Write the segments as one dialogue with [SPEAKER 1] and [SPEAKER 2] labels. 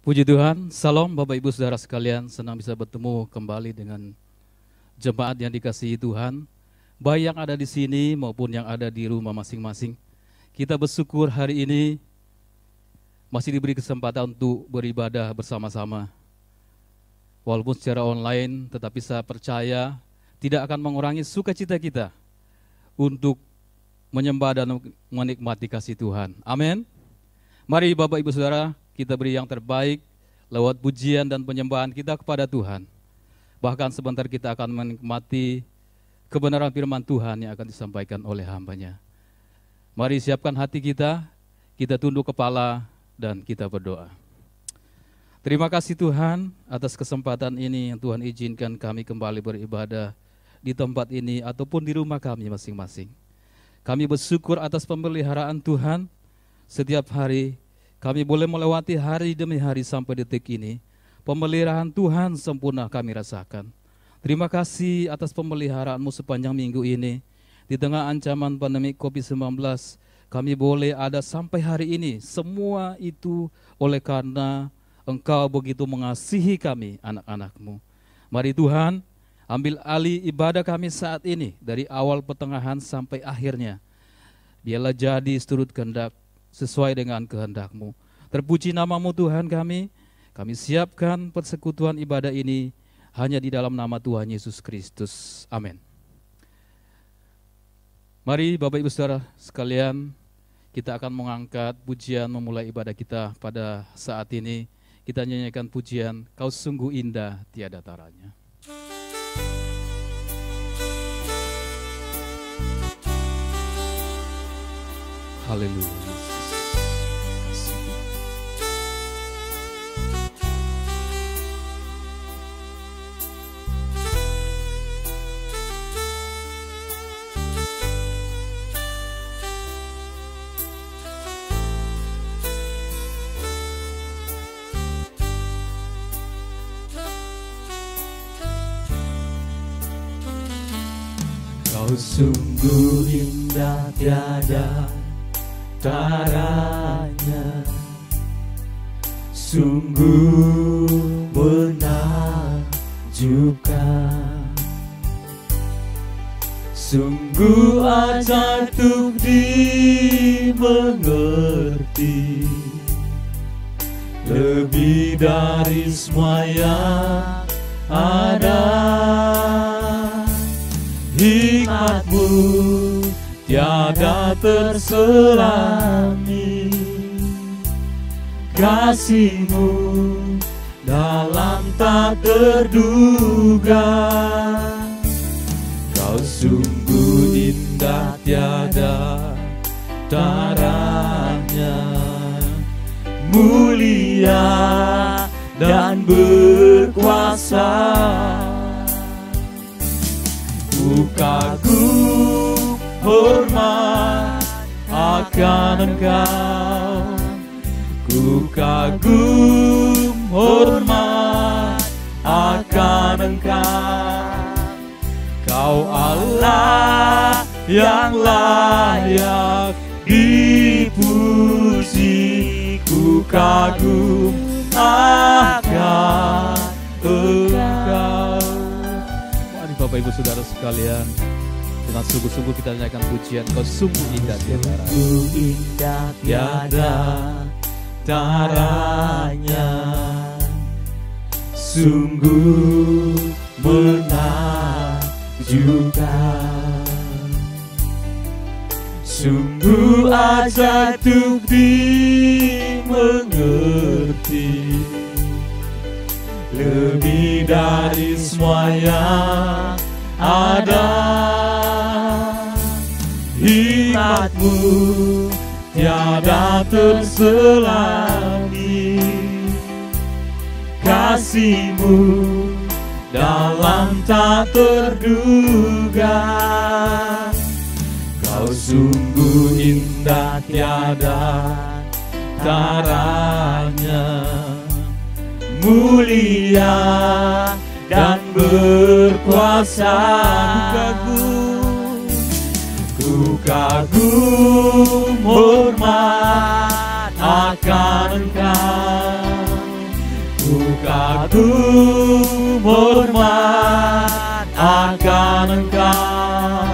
[SPEAKER 1] Puji Tuhan, salam Bapak Ibu Saudara sekalian, senang bisa bertemu kembali dengan jemaat yang dikasihi Tuhan, baik yang ada di sini maupun yang ada di rumah masing-masing. Kita bersyukur hari ini masih diberi kesempatan untuk beribadah bersama-sama. Walaupun secara online, tetapi saya percaya tidak akan mengurangi sukacita kita untuk menyembah dan menikmati kasih Tuhan. Amin. Mari Bapak Ibu Saudara, kita beri yang terbaik lewat pujian dan penyembahan kita kepada Tuhan. Bahkan sebentar kita akan menikmati kebenaran firman Tuhan yang akan disampaikan oleh hamba-Nya. Mari siapkan hati kita tunduk kepala dan kita berdoa. Terima kasih Tuhan atas kesempatan ini yang Tuhan izinkan kami kembali beribadah di tempat ini ataupun di rumah kami masing-masing. Kami bersyukur atas pemeliharaan Tuhan setiap hari. Kami boleh melewati hari demi hari sampai detik ini. Pemeliharaan Tuhan sempurna kami rasakan. Terima kasih atas pemeliharaan-Mu sepanjang minggu ini. Di tengah ancaman pandemi COVID-19, kami boleh ada sampai hari ini. Semua itu oleh karena Engkau begitu mengasihi kami, anak-anak-Mu. Mari Tuhan, ambil alih ibadah kami saat ini, dari awal pertengahan sampai akhirnya. Biarlah jadi seturut kehendak, sesuai dengan kehendak-Mu. Terpuji nama-Mu Tuhan kami siapkan persekutuan ibadah ini hanya di dalam nama Tuhan Yesus Kristus. Amin. Mari Bapak Ibu Saudara sekalian, kita akan mengangkat pujian memulai ibadah kita pada saat ini. Kita nyanyikan pujian, Kau sungguh indah tiada taranya. Haleluya.
[SPEAKER 2] Kau sungguh indah tiada taranya, sungguh menakjubkan, sungguh ajaib untuk dimengerti, lebih dari semua yang ada. Hikmat-Mu tiada terselami, kasih-Mu dalam tak terduga. Kau sungguh indah tiada taranya, mulia dan berkuasa. Ku kagum hormat akan Engkau, ku kagum hormat akan Engkau. Kau Allah yang layak dipuji, ku kagum akan Engkau.
[SPEAKER 1] Bapak Ibu Saudara sekalian, dengan sungguh-sungguh kita nyanyikan pujian, Kau sungguh indah tiada taranya.
[SPEAKER 2] Sungguh indah tiada taranya, sungguh menakjubkan, sungguh ajaib untuk dimengerti, lebih dari semua yang ada. Hikmat-Mu tiada terselami, kasih-Mu dalam tak terduga. Kau sungguh indah tiada taranya, mulia dan berkuasa. Ku kagum hormat akan Engkau, Ku kagum hormat akan Engkau,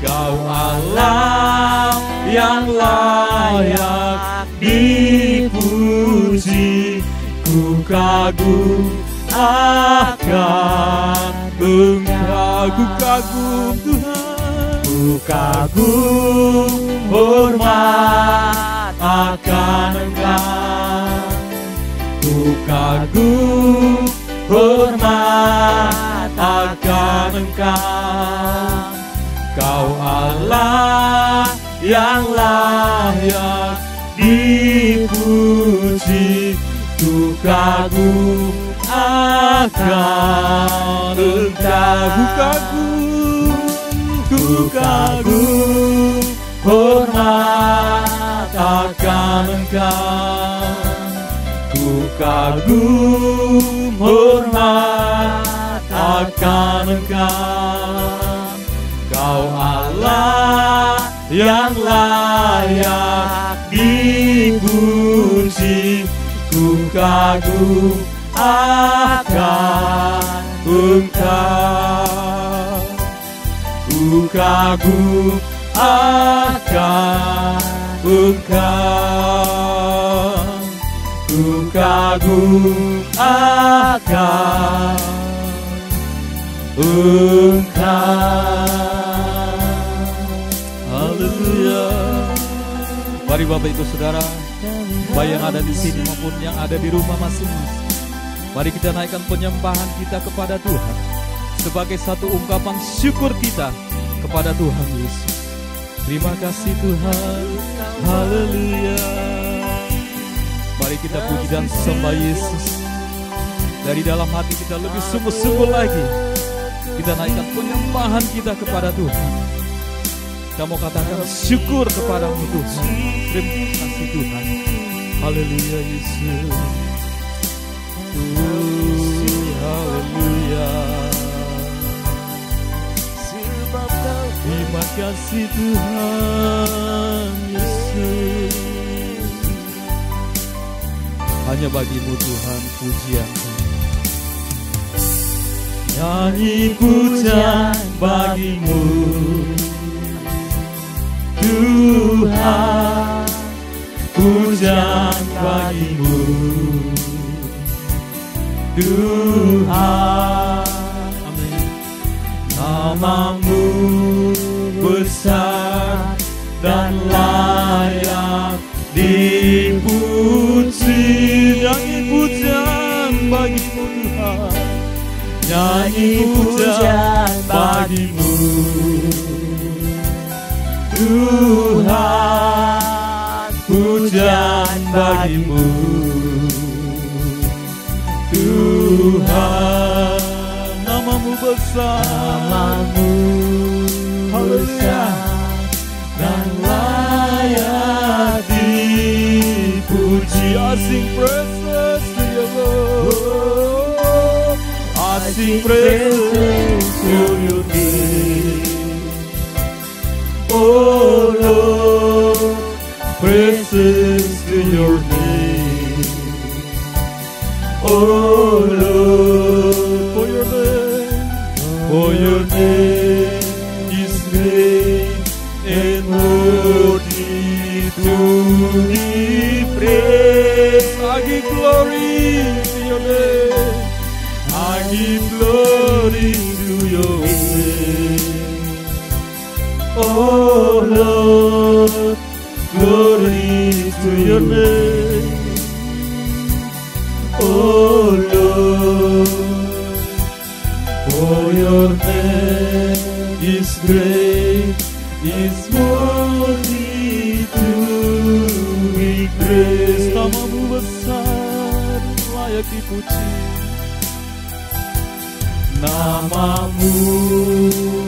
[SPEAKER 2] Kau Allah yang layak dipuji. Ku kagum akan Engkau, ku kagum Tuhan. Ku kagum hormat akan Engkau, ku kagum hormat akan Engkau, Kau Allah yang layak dipuji. Ku kagum akan Engkau, ku kagum hormat akan Engkau, ku kagum hormat akan Engkau, Kau Allah yang layak dipuji. Ku kagum akan Engkau, ku kagum akan Engkau, ku kagum akan Engkau.
[SPEAKER 1] Haleluya. Mari Bapak Ibu Saudara, baik yang ada di sini maupun yang ada di rumah masing-masing, mari kita naikkan penyembahan kita kepada Tuhan sebagai satu ungkapan syukur kita kepada Tuhan Yesus. Terima kasih Tuhan. Haleluya. Mari kita puji dan sembah Yesus. Dari dalam hati kita lebih sungguh-sungguh lagi, kita naikkan penyembahan kita kepada Tuhan. Kita mau katakan syukur kepadamu Tuhan. Terima kasih Tuhan. Haleluya Yesus. Haleluya. Terima kasih Tuhan Yesus. Hanya bagimu Tuhan pujian.
[SPEAKER 2] Nyanyi pujian bagimu Tuhan, pujian bagimu Tuhan. Namamu besar dan layak dipuji.
[SPEAKER 1] Nyanyi pujian bagimu Tuhan,
[SPEAKER 2] Nyanyi pujian bagimu Tuhan, pujian bagimu Tuhan.
[SPEAKER 1] namamu besar,
[SPEAKER 2] Namamu besar dan layak dipuji.
[SPEAKER 1] I sing praises to your Lord.
[SPEAKER 2] I sing praises to your name, oh Lord, praises to your name, oh Lord, for your name is great and worthy to be praised.
[SPEAKER 1] I give glory to your name.
[SPEAKER 2] I give glory to your name, oh Lord, glory to your name, oh Lord, for your name is great, is worthy to be praised.
[SPEAKER 1] Namamu besar, layak dipuji.
[SPEAKER 2] Namamu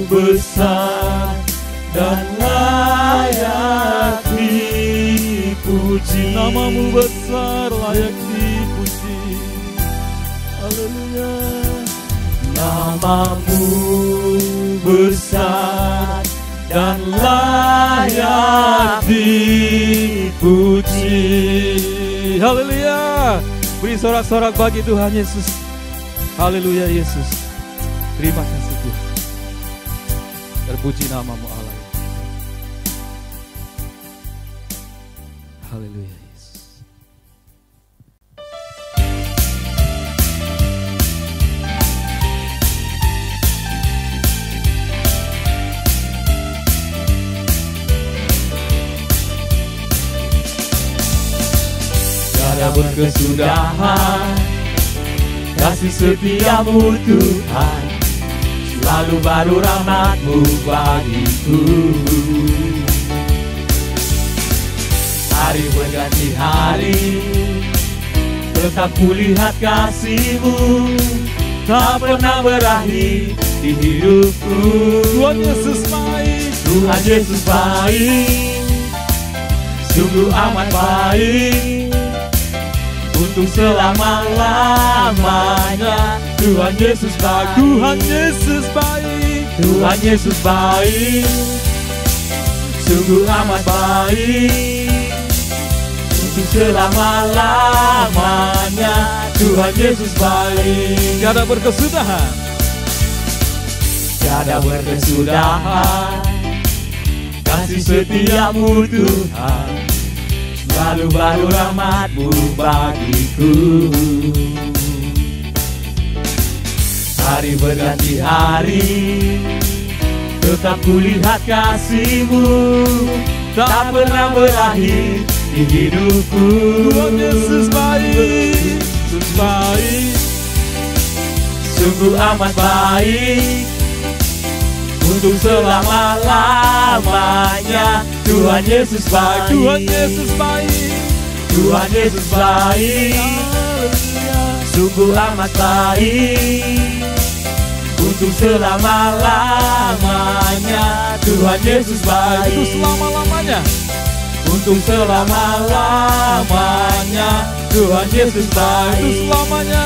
[SPEAKER 2] besar dan layak dipuji.
[SPEAKER 1] Namamu besar, layak dipuji. Haleluya.
[SPEAKER 2] Namamu besar dan layak dipuji.
[SPEAKER 1] Haleluya. Beri sorak-sorak bagi Tuhan Yesus. Haleluya Yesus. Terima kasih Tuhan. Terpuji namamu Allah. Haleluya Yesus.
[SPEAKER 2] Tiada berkesudahan kasih setiamu Tuhan, selalu baru rahmat-Mu bagiku. Hari berganti hari, tetap kulihat kasih-Mu, tak pernah berakhir di hidupku.
[SPEAKER 1] Tuhan Yesus baik.
[SPEAKER 2] Tuhan Yesus baik, sungguh amat baik, untuk selama-lamanya. Tuhan Yesus baik,
[SPEAKER 1] Tuhan Yesus baik.
[SPEAKER 2] Tuhan Yesus baik, sungguh amat baik, untuk selama-lamanya. Tuhan Yesus baik.
[SPEAKER 1] Tiada berkesudahan.
[SPEAKER 2] Tiada berkesudahan kasih setiamu Tuhan, selalu baru rahmat-Mu bagiku. Hari berganti hari, tetap kulihat kasih-Mu, tak pernah berakhir di hidupku.
[SPEAKER 1] Tuhan Yesus baik.
[SPEAKER 2] Yesus baik, sungguh amat baik, untuk selama-lamanya. Tuhan Yesus baik,
[SPEAKER 1] Tuhan Yesus baik.
[SPEAKER 2] Tuhan Yesus baik, sungguh amat baik, untuk selama-lamanya. Tuhan Yesus baik,
[SPEAKER 1] Itu selama-lamanya.
[SPEAKER 2] untuk selama-lamanya. Tuhan Yesus
[SPEAKER 1] Itu
[SPEAKER 2] baik,
[SPEAKER 1] selamanya.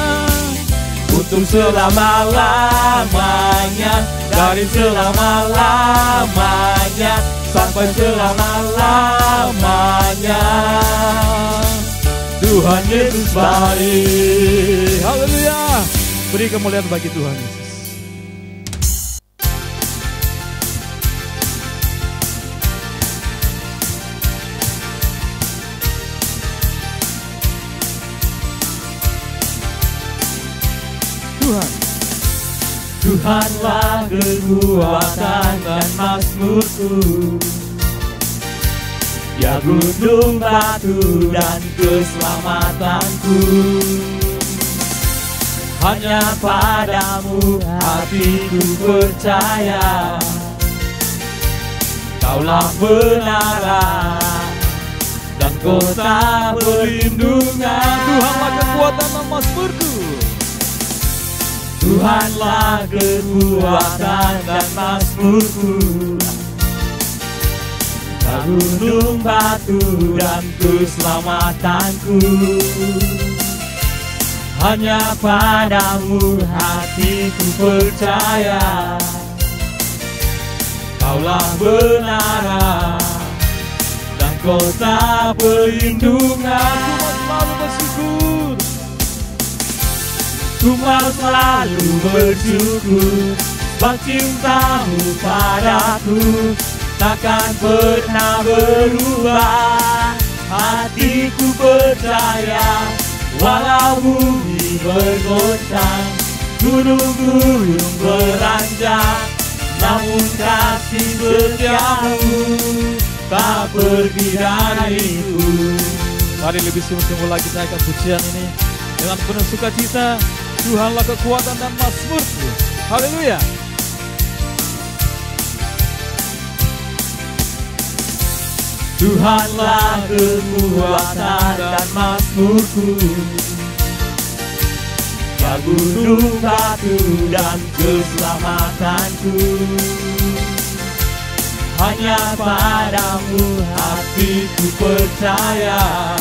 [SPEAKER 2] untuk selama-lamanya. Dari selama-lamanya sampai selama-lamanya. Tuhan Yesus baik.
[SPEAKER 1] Haleluya. Beri kemuliaan bagi Tuhan Yesus. Tuhan.
[SPEAKER 2] Tuhanlah kekuatan dan mazmurku, Ya gunung batu dan keselamatanku. Hanya padamu hatiku percaya, Kaulah benaran dan kota perlindungan.
[SPEAKER 1] Tuhanlah kekuatan dan mazmurku.
[SPEAKER 2] Tuhanlah kekuatan dan mazmurku, Ya gunung batu dan keselamatanku. Hanya padamu hatiku percaya, Kaulah benaran dan kota perlindungan.
[SPEAKER 1] Selalu bersyukur.
[SPEAKER 2] Ku mau selalu bersyukur, sebab cintamu padaku takkan pernah berubah. Hatiku percaya, walau bumi bergoncang, gunung-gunung beranjak, namun kasih setiamu tak pergi dariku.
[SPEAKER 1] Mari lebih sungguh-sungguh lagi saya akan pujian ini dengan penuh sukacita. Tuhanlah kekuatan dan mazmurku. Haleluya.
[SPEAKER 2] Tuhanlah kekuatan dan mazmurku, Ya gunung batu dan keselamatanku. Hanya padamu hatiku percaya,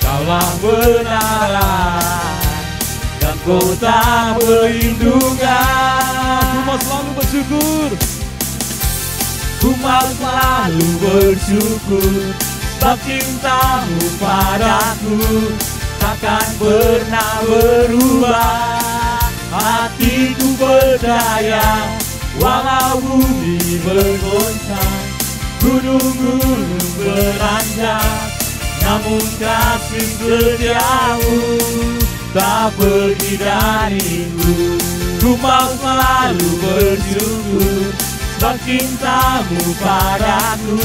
[SPEAKER 2] Kaulah benaran dan kota perlindungan.
[SPEAKER 1] Aku mau selalu bersyukur.
[SPEAKER 2] Ku mau selalu bersyukur, sebab cintamu padaku takkan pernah berubah. Hatiku percaya, walau bumi bergoncang, gunung-gunung beranjak, namun kasih setiamu tak pergi dariku. Ku mau selalu bersyukur, sebab cintamu padaku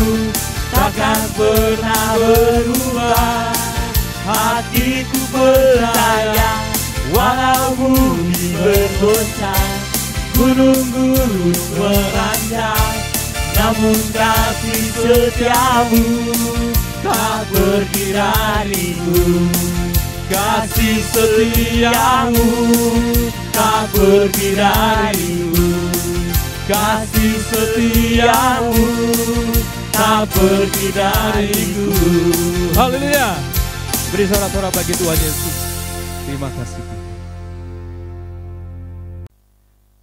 [SPEAKER 2] takkan pernah berubah. Hatiku percaya, walau bumi bergoncang, gunung-gunung beranjak, namun kasih setiamu tak pergi dariku. Kasih setiamu tak pergi dariku. Kasih setiamu tak pergi dariku.
[SPEAKER 3] Haleluya. Beri sorak-sorak bagi Tuhan Yesus. Terima kasih.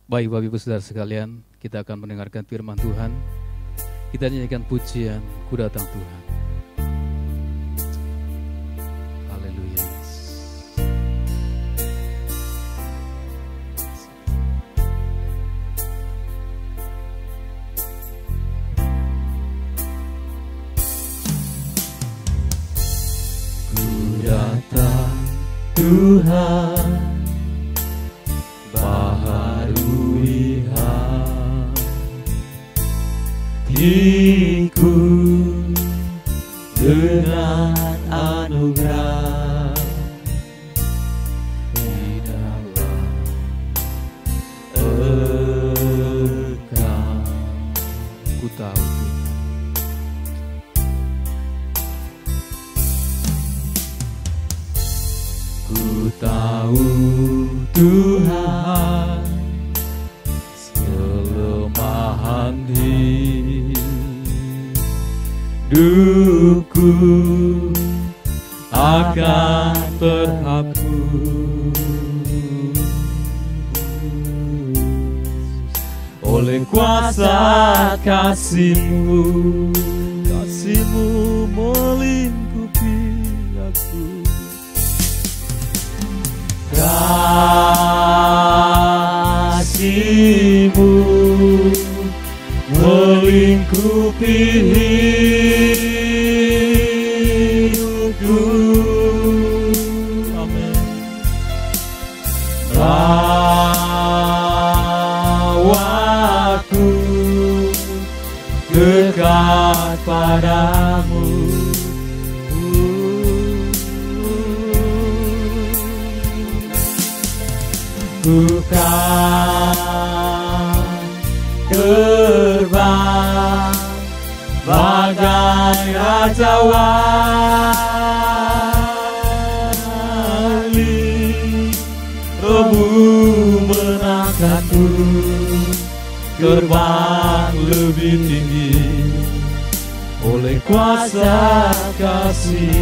[SPEAKER 1] Baik Bapak Ibu Saudara sekalian, kita akan mendengarkan firman Tuhan. Kita nyanyikan pujian Ku Datang Tuhan. Haleluya.
[SPEAKER 2] Ku datang Tuhan, baharui hatiku dengan anugerah di dalam Engkau.
[SPEAKER 1] Ku tahu
[SPEAKER 2] Ku tahu Tuhan, kelemahan hidupku akan terhapus oleh kuasa kasih-Mu. Kasih-Mu melingkupi aku. Kasih-Mu melingkupi hidupku. Amin. Bawaku dekat padamu. Ku kan terbang bagai raja wali, Rohmu menangkanku terbang lebih tinggi oleh kuasa kasih.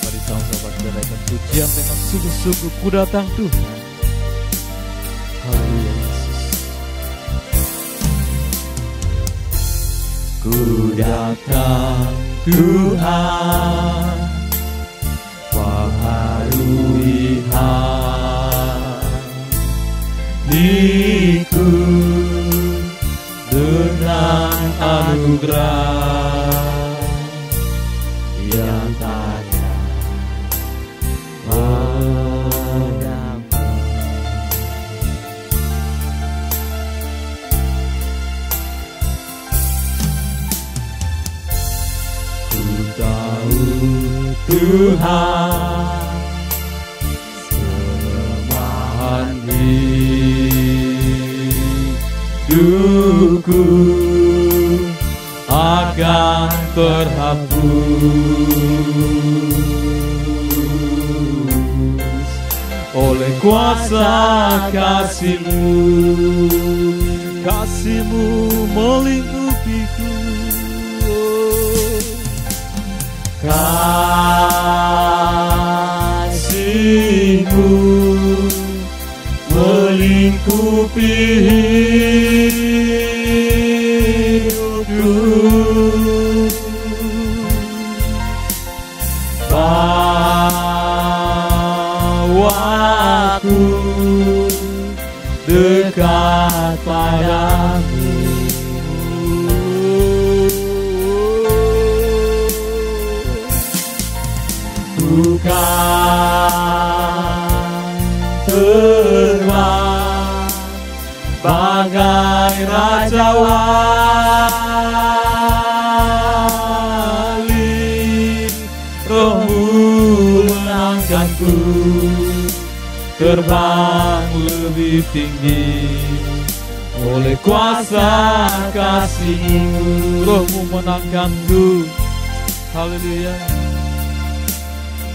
[SPEAKER 3] Mari sama-sama kita naikkan pujian dengan sungguh-sungguh. Ku datang Tuhan.
[SPEAKER 2] Haleluya Yesus. Ku datang Tuhan, baharui hatiku dengan anugerah yang tanya padamu. Ku tahu Tuhan, kelemahan hidupku akan terhapus oleh kuasa kasih-Mu.
[SPEAKER 3] Kasih-Mu melingkupiku.
[SPEAKER 2] Kasih-Mu melingkupi hidupku. Aku dekat padamu. Bukan terbang bagai raja wali, Rohmu menangkanku terbang lebih tinggi oleh kuasa kasih-Mu.
[SPEAKER 3] Rohmu menangkanku. Haleluya.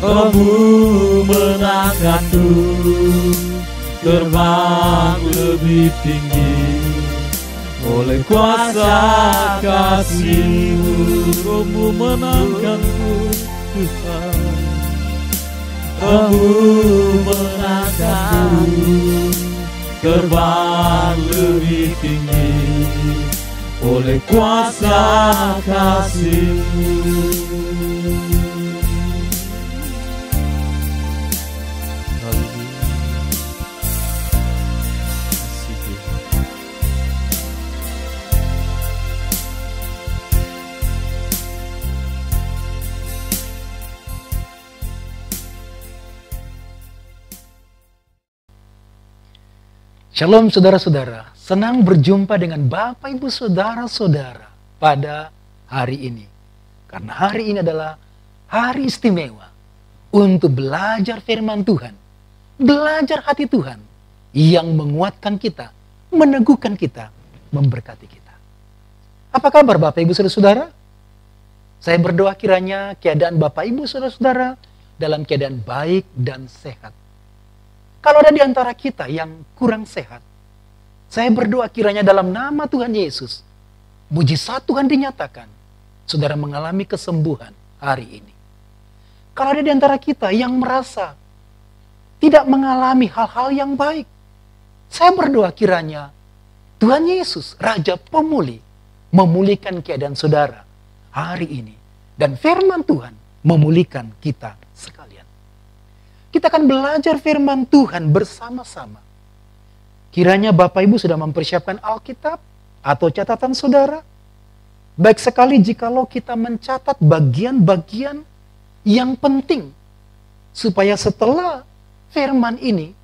[SPEAKER 2] Rohmu menangkanku terbang lebih tinggi oleh kuasa kasih-Mu.
[SPEAKER 3] Rohmu menangkanku, Tuhan.
[SPEAKER 2] Rohmu menangkanku terbang lebih tinggi oleh kuasa kasih-Mu.
[SPEAKER 4] Shalom saudara-saudara, senang berjumpa dengan Bapak Ibu saudara-saudara pada hari ini. Karena hari ini adalah hari istimewa untuk belajar firman Tuhan, belajar hati Tuhan yang menguatkan kita, meneguhkan kita, memberkati kita. Apa kabar Bapak Ibu saudara-saudara? Saya berdoa kiranya keadaan Bapak Ibu saudara-saudara dalam keadaan baik dan sehat. Kalau ada di antara kita yang kurang sehat, saya berdoa kiranya dalam nama Tuhan Yesus, mujizat Tuhan dinyatakan, saudara mengalami kesembuhan hari ini. Kalau ada di antara kita yang merasa tidak mengalami hal-hal yang baik, saya berdoa kiranya Tuhan Yesus, Raja Pemulih, memulihkan keadaan saudara hari ini. Dan firman Tuhan memulihkan kita sekalian. Kita akan belajar firman Tuhan bersama-sama. Kiranya Bapak Ibu sudah mempersiapkan Alkitab atau catatan saudara. Baik sekali jikalau kita mencatat bagian-bagian yang penting. Supaya setelah firman ini,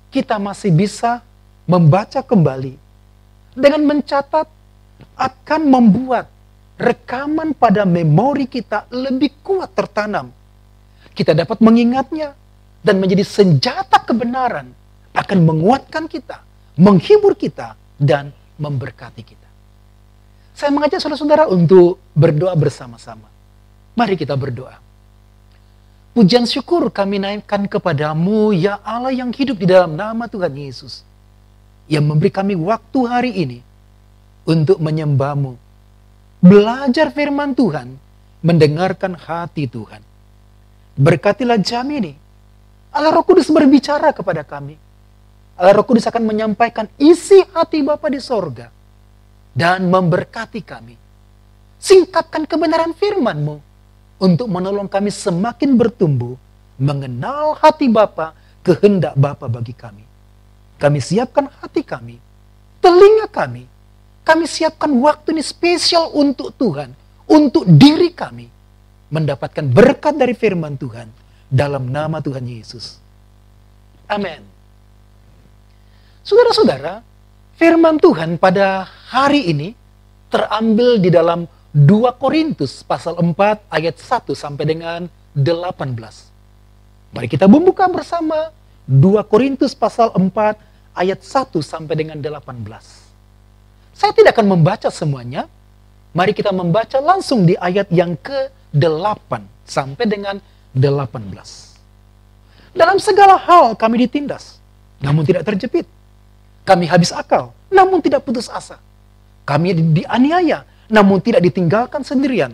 [SPEAKER 4] kita masih bisa membaca kembali. Dengan mencatat akan membuat rekaman pada memori kita lebih kuat tertanam. Kita dapat mengingatnya. Dan menjadi senjata kebenaran akan menguatkan kita, menghibur kita, dan memberkati kita. Saya mengajak saudara-saudara untuk berdoa bersama-sama. Mari kita berdoa. Pujian syukur kami naikkan kepadamu, ya Allah yang hidup di dalam nama Tuhan Yesus. Yang memberi kami waktu hari ini untuk menyembah-Mu. Belajar firman Tuhan, mendengarkan hati Tuhan. Berkatilah jam ini. Allah Roh Kudus berbicara kepada kami. Allah Roh Kudus akan menyampaikan isi hati Bapa di sorga. Dan memberkati kami. Singkapkan kebenaran firman-Mu. Untuk menolong kami semakin bertumbuh. Mengenal hati Bapa, kehendak Bapa bagi kami. Kami siapkan hati kami. Telinga kami. Kami siapkan waktu ini spesial untuk Tuhan. Untuk diri kami. Mendapatkan berkat dari firman Tuhan. Dalam nama Tuhan Yesus. Amin. Saudara-saudara, firman Tuhan pada hari ini terambil di dalam 2 Korintus pasal 4 ayat 1 sampai dengan 18. Mari kita membuka bersama 2 Korintus pasal 4 ayat 1 sampai dengan 18. Saya tidak akan membaca semuanya. Mari kita membaca langsung di ayat yang ke-8 sampai dengan 18. Dalam segala hal kami ditindas, namun tidak terjepit. Kami habis akal, namun tidak putus asa. Kami dianiaya, namun tidak ditinggalkan sendirian.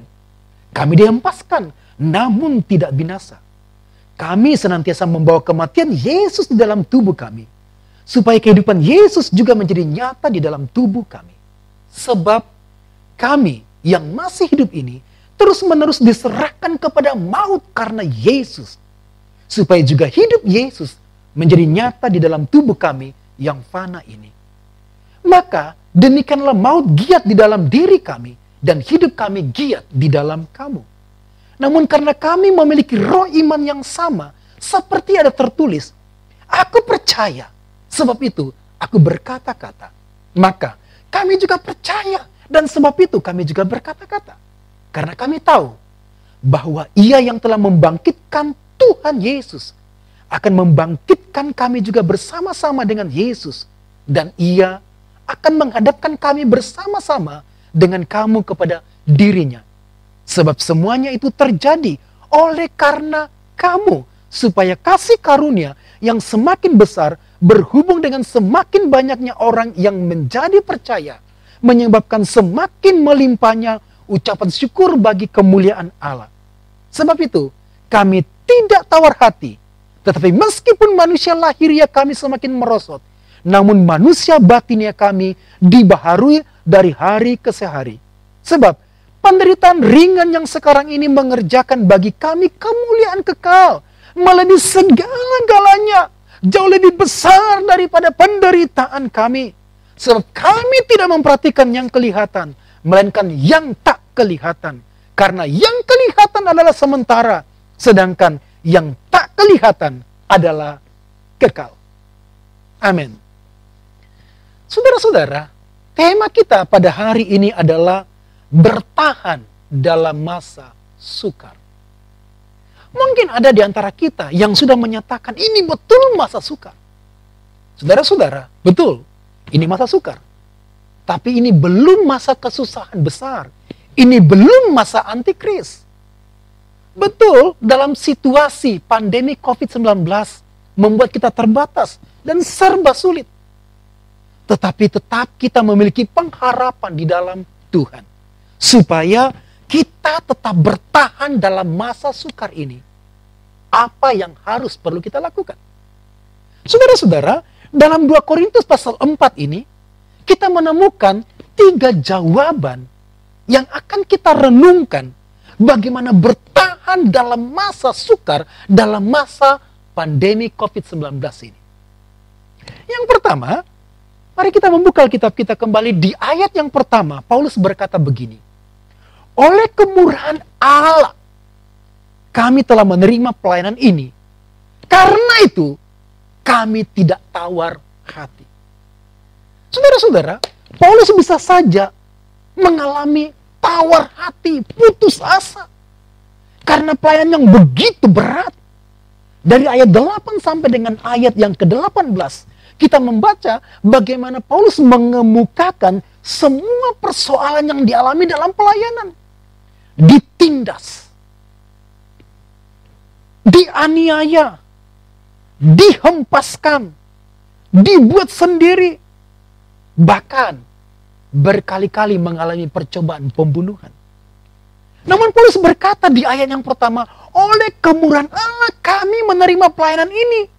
[SPEAKER 4] Kami dihempaskan, namun tidak binasa. Kami senantiasa membawa kematian Yesus di dalam tubuh kami, supaya kehidupan Yesus juga menjadi nyata di dalam tubuh kami. Sebab kami yang masih hidup ini terus-menerus diserahkan kepada maut karena Yesus, supaya juga hidup Yesus menjadi nyata di dalam tubuh kami yang fana ini. Maka demikianlah maut giat di dalam diri kami dan hidup kami giat di dalam kamu. Namun karena kami memiliki roh iman yang sama, seperti ada tertulis, aku percaya, sebab itu aku berkata-kata. Maka kami juga percaya, dan sebab itu kami juga berkata-kata. Karena kami tahu bahwa Ia yang telah membangkitkan Tuhan Yesus akan membangkitkan kami juga bersama-sama dengan Yesus. Dan Ia akan menghadapkan kami bersama-sama dengan kamu kepada dirinya. Sebab semuanya itu terjadi oleh karena kamu, supaya kasih karunia yang semakin besar berhubung dengan semakin banyaknya orang yang menjadi percaya, menyebabkan semakin melimpahnya ucapan syukur bagi kemuliaan Allah. Sebab itu, kami tidak tawar hati, tetapi meskipun manusia lahiriah kami semakin merosot, namun manusia batinia kami dibaharui dari hari ke hari. Sebab penderitaan ringan yang sekarang ini mengerjakan bagi kami kemuliaan kekal, melebihi segala-galanya, jauh lebih besar daripada penderitaan kami. Sebab kami tidak memperhatikan yang kelihatan, melainkan yang tak kelihatan. Karena yang kelihatan adalah sementara, sedangkan yang tak kelihatan adalah kekal. Amin. Saudara-saudara, tema kita pada hari ini adalah bertahan dalam masa sukar. Mungkin ada di antara kita yang sudah menyatakan ini betul masa sukar. Saudara-saudara, betul, ini masa sukar. Tapi ini belum masa kesusahan besar. Ini belum masa antikris. Betul, dalam situasi pandemi COVID-19 membuat kita terbatas dan serba sulit. Tetapi tetap kita memiliki pengharapan di dalam Tuhan. Supaya kita tetap bertahan dalam masa sukar ini. Apa yang harus perlu kita lakukan? Saudara-saudara, dalam 2 Korintus pasal 4 ini, kita menemukan 3 jawaban yang akan kita renungkan bagaimana bertahan dalam masa sukar, dalam masa pandemi COVID-19 ini. Yang pertama, mari kita membuka Alkitab kita kembali di ayat yang pertama. Paulus berkata begini, oleh kemurahan Allah, kami telah menerima pelayanan ini. Karena itu, kami tidak tawar hati. Saudara-saudara, Paulus bisa saja mengalami tawar hati, putus asa. Karena pelayanan yang begitu berat. Dari ayat 8 sampai dengan ayat yang ke-18, kita membaca bagaimana Paulus mengemukakan semua persoalan yang dialami dalam pelayanan. Ditindas, dianiaya, dihempaskan, dibuat sendiri, bahkan berkali-kali mengalami percobaan pembunuhan. Namun Paulus berkata di ayat yang pertama, oleh kemurahan Allah kami menerima pelayanan ini.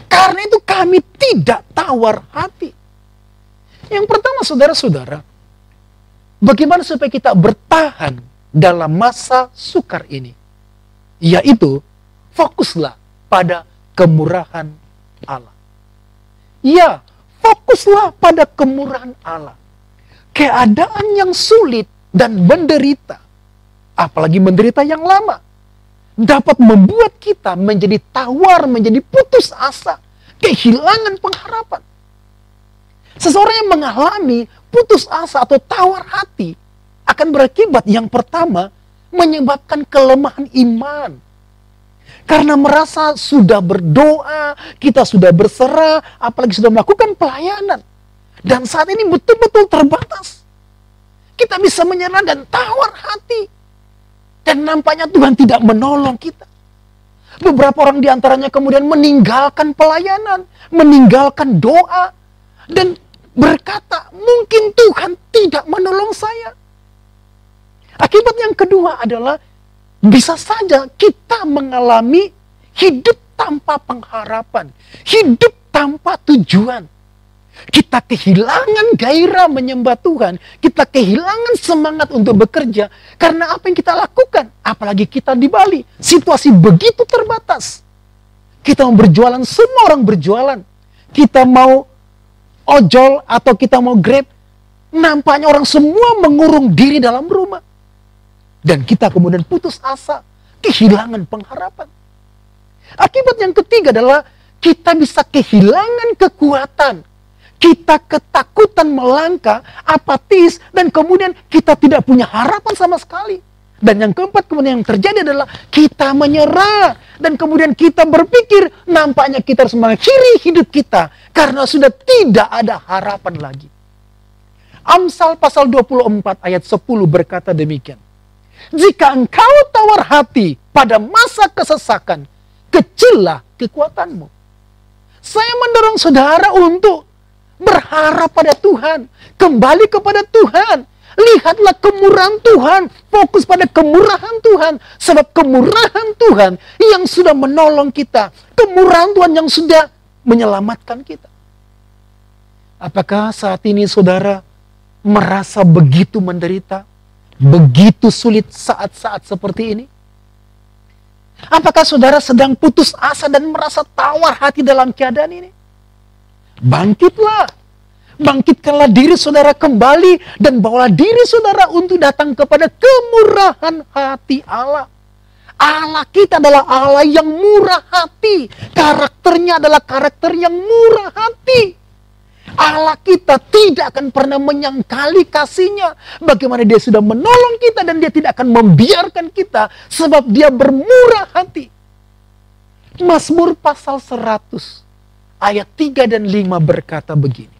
[SPEAKER 4] Karena itu kami tidak tawar hati. Yang pertama saudara-saudara, bagaimana supaya kita bertahan dalam masa sukar ini? Yaitu, fokuslah pada kemurahan Allah. Ya, fokuslah pada kemurahan Allah. Keadaan yang sulit dan menderita, apalagi menderita yang lama, dapat membuat kita menjadi tawar, menjadi putus asa, kehilangan pengharapan. Seseorang yang mengalami putus asa atau tawar hati akan berakibat yang pertama, menyebabkan kelemahan iman. Karena merasa sudah berdoa, kita sudah berserah, apalagi sudah melakukan pelayanan. Dan saat ini betul-betul terbatas. Kita bisa menyerah dan tawar hati. Dan nampaknya Tuhan tidak menolong kita. Beberapa orang diantaranya kemudian meninggalkan pelayanan, meninggalkan doa, dan berkata, mungkin Tuhan tidak menolong saya. Akibat yang kedua adalah, bisa saja kita mengalami hidup tanpa pengharapan, hidup tanpa tujuan. Kita kehilangan gairah menyembah Tuhan. Kita kehilangan semangat untuk bekerja. Karena apa yang kita lakukan? Apalagi kita di Bali. Situasi begitu terbatas. kita mau berjualan, semua orang berjualan. Kita mau ojol atau kita mau Grab, nampaknya orang semua mengurung diri dalam rumah. Dan kita kemudian putus asa, kehilangan pengharapan. Akibat yang ketiga adalah kita bisa kehilangan kekuatan. Kita ketakutan melangkah, apatis, dan kemudian kita tidak punya harapan sama sekali. Dan yang keempat kemudian yang terjadi adalah kita menyerah. Dan kemudian kita berpikir nampaknya kita harus mengakhiri hidup kita karena sudah tidak ada harapan lagi. Amsal pasal 24 ayat 10 berkata demikian. Jika engkau tawar hati pada masa kesesakan, kecillah kekuatanmu. Saya mendorong saudara untuk berharap pada Tuhan, kembali kepada Tuhan. Lihatlah kemurahan Tuhan, fokus pada kemurahan Tuhan. Sebab kemurahan Tuhan yang sudah menolong kita, kemurahan Tuhan yang sudah menyelamatkan kita. Apakah saat ini saudara merasa begitu menderita, begitu sulit saat-saat seperti ini? Apakah saudara sedang putus asa dan merasa tawar hati dalam keadaan ini? Bangkitlah. Bangkitkanlah diri saudara kembali dan bawalah diri saudara untuk datang kepada kemurahan hati Allah. Allah kita adalah Allah yang murah hati. Karakternya adalah karakter yang murah hati. Allah kita tidak akan pernah menyangkali kasihnya. Bagaimana dia sudah menolong kita dan dia tidak akan membiarkan kita sebab dia bermurah hati. Mazmur pasal 100 ayat 3 dan 5 berkata begini.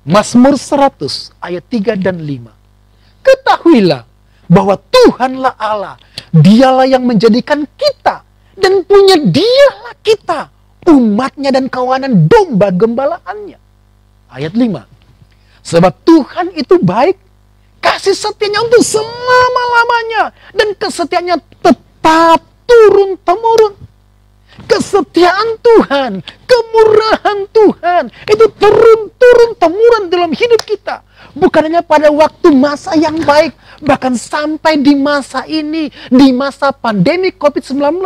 [SPEAKER 4] Mazmur 100 ayat 3 dan 5. Ketahuilah bahwa Tuhanlah Allah. Dialah yang menjadikan kita dan punya dialah kita, umatnya dan kawanan domba gembalaannya. Ayat 5. Sebab Tuhan itu baik, kasih setianya untuk selama-lamanya, dan kesetiaannya tetap turun-temurun. Kesetiaan Tuhan, kemurahan Tuhan, itu turun-temurun dalam hidup kita. Bukan hanya pada waktu masa yang baik, bahkan sampai di masa ini, di masa pandemi COVID-19,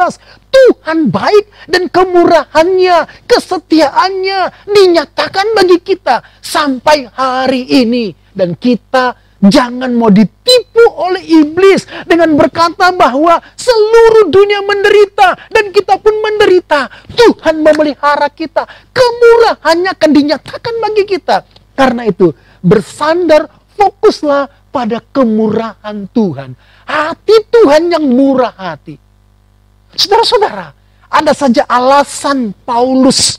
[SPEAKER 4] Tuhan baik dan kemurahannya, kesetiaannya dinyatakan bagi kita sampai hari ini. Dan kita jangan mau ditipu oleh iblis dengan berkata bahwa seluruh dunia menderita dan kita pun menderita. Tuhan memelihara kita, kemurahannya akan dinyatakan bagi kita. Karena itu, bersandar, fokuslah pada kemurahan Tuhan. Hati Tuhan yang murah hati. Saudara-saudara, ada saja alasan Paulus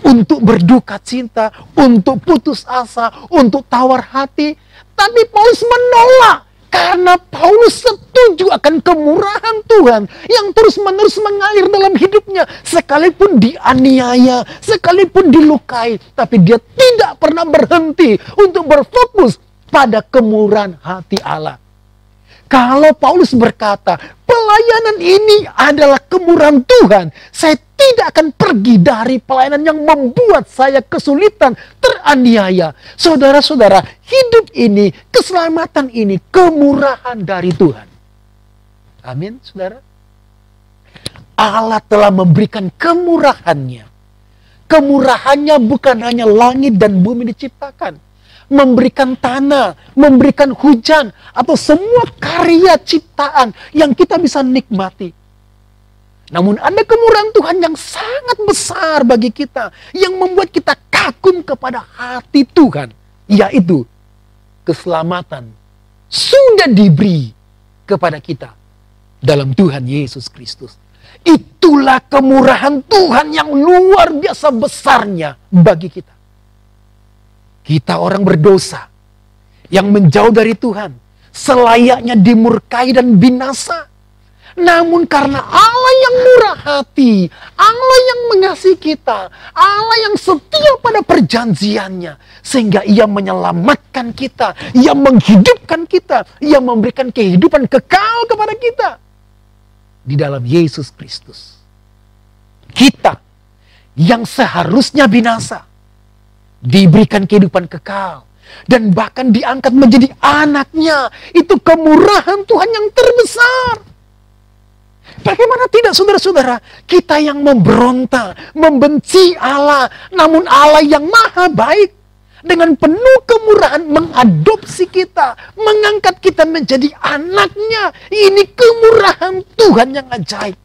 [SPEAKER 4] untuk berduka cinta, untuk putus asa, untuk tawar hati. Tapi Paulus menolak karena Paulus setuju akan kemurahan Tuhan yang terus-menerus mengalir dalam hidupnya. Sekalipun dianiaya, sekalipun dilukai, tapi dia tidak pernah berhenti untuk berfokus pada kemurahan hati Allah. Kalau Paulus berkata, pelayanan ini adalah kemurahan Tuhan, saya tidak akan pergi dari pelayanan yang membuat saya kesulitan, teraniaya. Saudara-saudara, hidup ini, keselamatan ini, kemurahan dari Tuhan. Amin, saudara. Allah telah memberikan kemurahannya. Kemurahannya bukan hanya langit dan bumi diciptakan. Memberikan tanah, memberikan hujan, atau semua karya ciptaan yang kita bisa nikmati. Namun ada kemurahan Tuhan yang sangat besar bagi kita, yang membuat kita kagum kepada hati Tuhan, yaitu keselamatan sudah diberi kepada kita dalam Tuhan Yesus Kristus. Itulah kemurahan Tuhan yang luar biasa besarnya bagi kita. Kita orang berdosa yang menjauh dari Tuhan, selayaknya dimurkai dan binasa. Namun karena Allah yang murah hati, Allah yang mengasihi kita, Allah yang setia pada perjanjiannya, sehingga Ia menyelamatkan kita, Ia menghidupkan kita, Ia memberikan kehidupan kekal kepada kita di dalam Yesus Kristus. Kita yang seharusnya binasa diberikan kehidupan kekal dan bahkan diangkat menjadi anaknya. Itu kemurahan Tuhan yang terbesar. Bagaimana tidak saudara-saudara? Kita yang memberontak, membenci Allah, namun Allah yang maha baik dengan penuh kemurahan mengadopsi kita, mengangkat kita menjadi anaknya. Ini kemurahan Tuhan yang ajaib.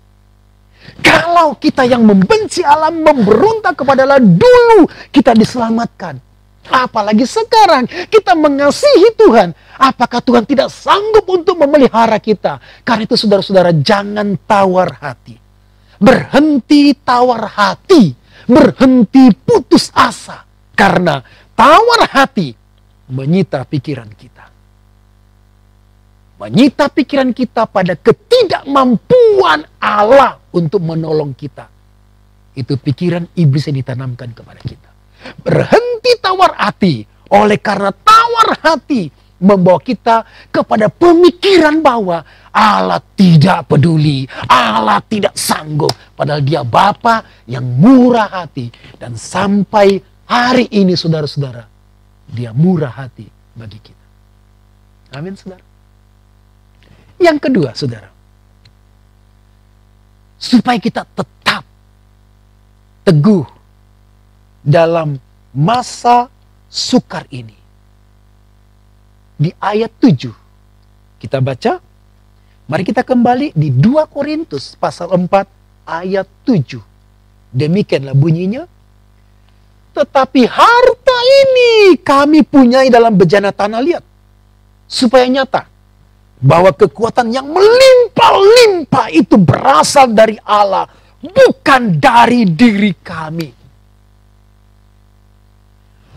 [SPEAKER 4] Kalau kita yang membenci Allah, memberontak kepada Allah dulu, kita diselamatkan. Apalagi sekarang kita mengasihi Tuhan. Apakah Tuhan tidak sanggup untuk memelihara kita? Karena itu saudara-saudara, jangan tawar hati. Berhenti tawar hati. Berhenti putus asa. Karena tawar hati menyita pikiran kita. Menyita pikiran kita pada ketidakmampuan Allah untuk menolong kita. Itu pikiran iblis yang ditanamkan kepada kita. Berhenti tawar hati. Oleh karena tawar hati membawa kita kepada pemikiran bahwa Allah tidak peduli, Allah tidak sanggup. Padahal dia Bapa yang murah hati. Dan sampai hari ini saudara-saudara, dia murah hati bagi kita. Amin saudara. Yang kedua saudara, supaya kita tetap teguh dalam masa sukar ini. Di ayat 7 kita baca, mari kita kembali di 2 Korintus pasal 4 ayat 7. Demikianlah bunyinya. Tetapi harta ini kami punyai dalam bejana tanah liat, supaya nyata bahwa kekuatan yang melimpah-limpah itu berasal dari Allah, bukan dari diri kami.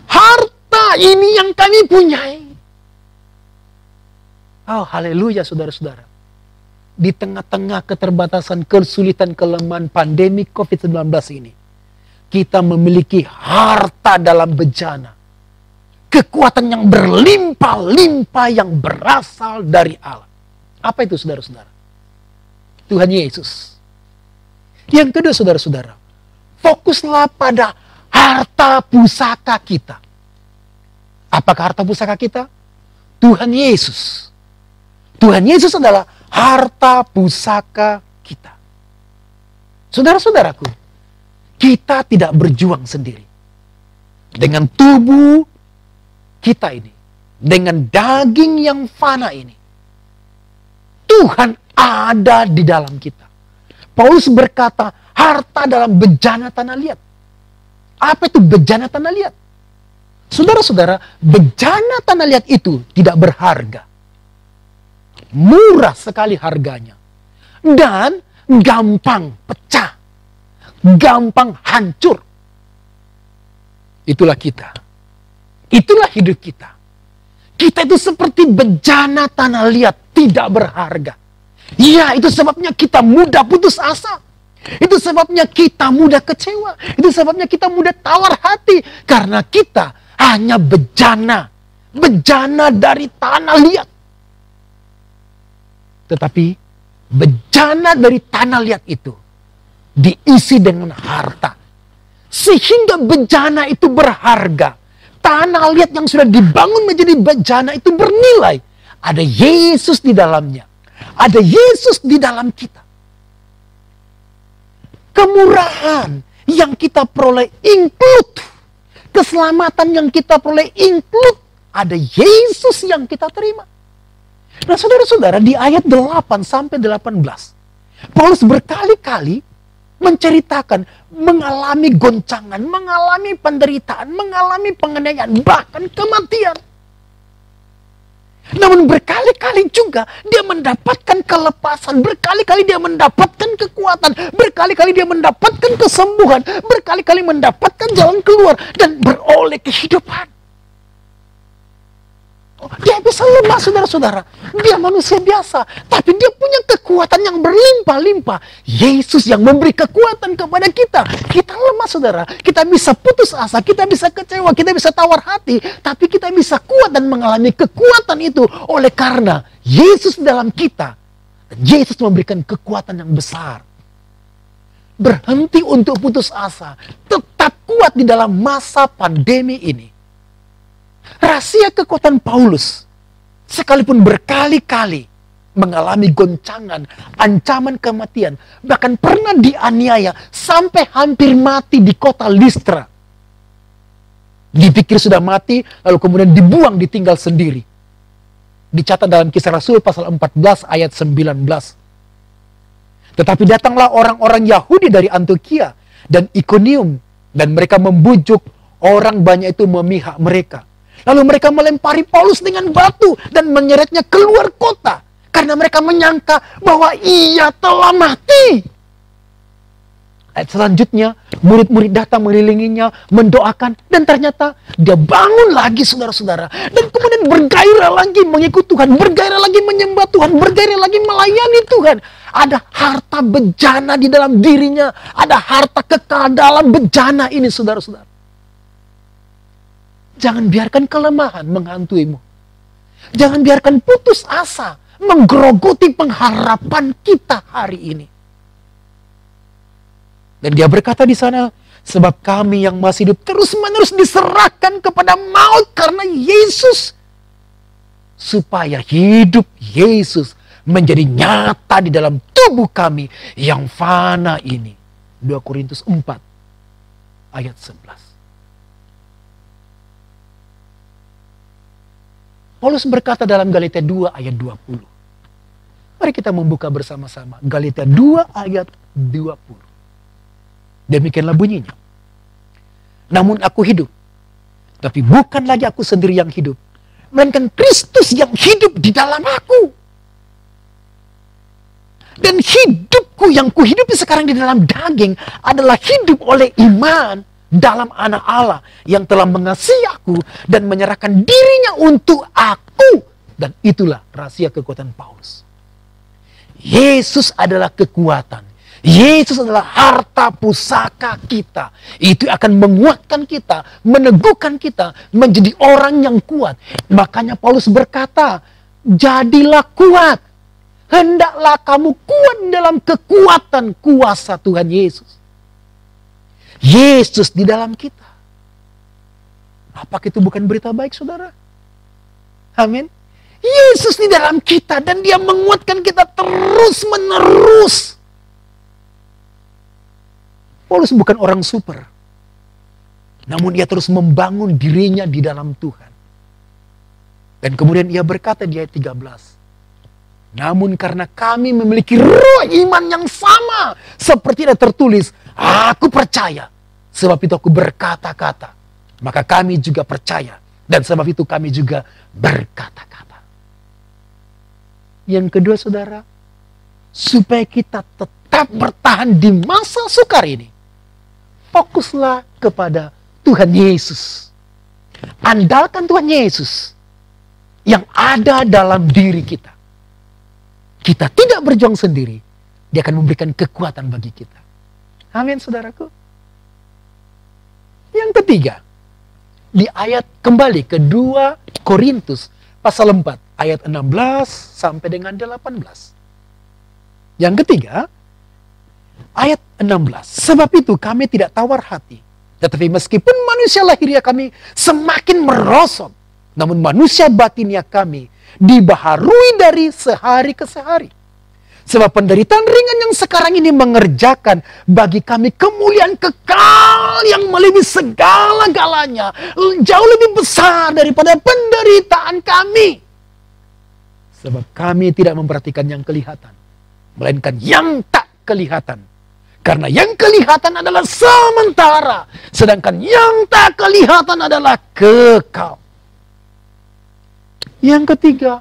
[SPEAKER 4] Harta ini yang kami punyai. Oh haleluya saudara-saudara. Di tengah-tengah keterbatasan, kesulitan, kelemahan pandemi COVID-19 ini, kita memiliki harta dalam bejana. Kekuatan yang berlimpah-limpah yang berasal dari Allah. Apa itu saudara-saudara? Tuhan Yesus. Yang kedua saudara-saudara, fokuslah pada harta pusaka kita. Apakah harta pusaka kita? Tuhan Yesus. Tuhan Yesus adalah harta pusaka kita. Saudara-saudaraku, kita tidak berjuang sendiri. Dengan tubuh kita ini, dengan daging yang fana ini, Tuhan ada di dalam kita. Paulus berkata, harta dalam bejana tanah liat. Apa itu bejana tanah liat? Saudara-saudara, bejana tanah liat itu tidak berharga. Murah sekali harganya. Dan gampang pecah. Gampang hancur. Itulah kita. Itulah hidup kita. Kita itu seperti bejana tanah liat, tidak berharga. Ya, itu sebabnya kita mudah putus asa. Itu sebabnya kita mudah kecewa. Itu sebabnya kita mudah tawar hati. Karena kita hanya bejana. Bejana dari tanah liat. Tetapi bejana dari tanah liat itu diisi dengan harta. Sehingga bejana itu berharga. Tanah liat yang sudah dibangun menjadi bejana itu bernilai. Ada Yesus di dalamnya. Ada Yesus di dalam kita. Kemurahan yang kita peroleh include. Keselamatan yang kita peroleh include. Ada Yesus yang kita terima. Nah saudara-saudara, di ayat 8 sampai 18. Paulus berkali-kali menceritakan mengalami goncangan, mengalami penderitaan, mengalami penganiayaan, bahkan kematian. Namun berkali-kali juga dia mendapatkan kelepasan, berkali-kali dia mendapatkan kekuatan, berkali-kali dia mendapatkan kesembuhan, berkali-kali mendapatkan jalan keluar dan beroleh kehidupan. Dia bisa lemah saudara-saudara. Dia manusia biasa. Tapi dia punya kekuatan yang berlimpah-limpah. Yesus yang memberi kekuatan kepada kita. Kita lemah saudara. Kita bisa putus asa. Kita bisa kecewa. Kita bisa tawar hati. Tapi kita bisa kuat dan mengalami kekuatan itu. Oleh karena Yesus dalam kita. Dan Yesus memberikan kekuatan yang besar. Berhenti untuk putus asa. Tetap kuat di dalam masa pandemi ini. Rahasia kekuatan Paulus, sekalipun berkali-kali mengalami goncangan, ancaman kematian, bahkan pernah dianiaya sampai hampir mati di kota Listra. Dipikir sudah mati, lalu kemudian dibuang, ditinggal sendiri. Dicatat dalam Kisah Rasul pasal 14 ayat 19. Tetapi datanglah orang-orang Yahudi dari Antiokhia dan Ikonium, dan mereka membujuk orang banyak itu memihak mereka. Lalu mereka melempari Paulus dengan batu dan menyeretnya keluar kota. Karena mereka menyangka bahwa ia telah mati. Ayat selanjutnya, murid-murid datang mengelilinginya, mendoakan. Dan ternyata dia bangun lagi, saudara-saudara. Dan kemudian bergairah lagi mengikut Tuhan. Bergairah lagi menyembah Tuhan. Bergairah lagi melayani Tuhan. Ada harta bejana di dalam dirinya. Ada harta kekal dalam bejana ini, saudara-saudara. Jangan biarkan kelemahan menghantuimu. Jangan biarkan putus asa menggerogoti pengharapan kita hari ini. Dan dia berkata di sana, sebab kami yang masih hidup terus-menerus diserahkan kepada maut karena Yesus, supaya hidup Yesus menjadi nyata di dalam tubuh kami yang fana ini. 2 Korintus 4 ayat 11. Paulus berkata dalam Galatia 2 ayat 20. Mari kita membuka bersama-sama Galatia 2 ayat 20. Demikianlah bunyinya. Namun aku hidup, tapi bukan lagi aku sendiri yang hidup, melainkan Kristus yang hidup di dalam aku. Dan hidupku yang kuhidupi sekarang di dalam daging adalah hidup oleh iman dalam Anak Allah yang telah mengasihi aku dan menyerahkan dirinya untuk aku. Dan itulah rahasia kekuatan Paulus. Yesus adalah kekuatan. Yesus adalah harta pusaka kita. Itu akan menguatkan kita, meneguhkan kita menjadi orang yang kuat. Makanya Paulus berkata, jadilah kuat. Hendaklah kamu kuat dalam kekuatan kuasa Tuhan Yesus. Yesus di dalam kita. Apakah itu bukan berita baik, saudara? Amin. Yesus di dalam kita dan dia menguatkan kita terus menerus. Paulus bukan orang super. Namun dia terus membangun dirinya di dalam Tuhan. Dan kemudian ia berkata di ayat 13. Namun karena kami memiliki roh iman yang sama. Seperti ada tertulis, aku percaya. Sebab itu aku berkata-kata. Maka kami juga percaya. Dan sebab itu kami juga berkata-kata. Yang kedua, saudara. Supaya kita tetap bertahan di masa sukar ini. Fokuslah kepada Tuhan Yesus. Andalkan Tuhan Yesus yang ada dalam diri kita. Kita tidak berjuang sendiri. Dia akan memberikan kekuatan bagi kita. Amin, saudaraku. Yang ketiga, di ayat kembali ke 2 Korintus pasal 4 ayat 16 sampai dengan 18. Yang ketiga, ayat 16. Sebab itu kami tidak tawar hati. Tetapi meskipun manusia lahiriah kami semakin merosot, namun manusia batinnya kami dibaharui dari sehari ke sehari. Sebab penderitaan ringan yang sekarang ini mengerjakan bagi kami kemuliaan kekal yang melebihi segala-galanya. Jauh lebih besar daripada penderitaan kami. Sebab kami tidak memperhatikan yang kelihatan, melainkan yang tak kelihatan. Karena yang kelihatan adalah sementara, sedangkan yang tak kelihatan adalah kekal. Yang ketiga,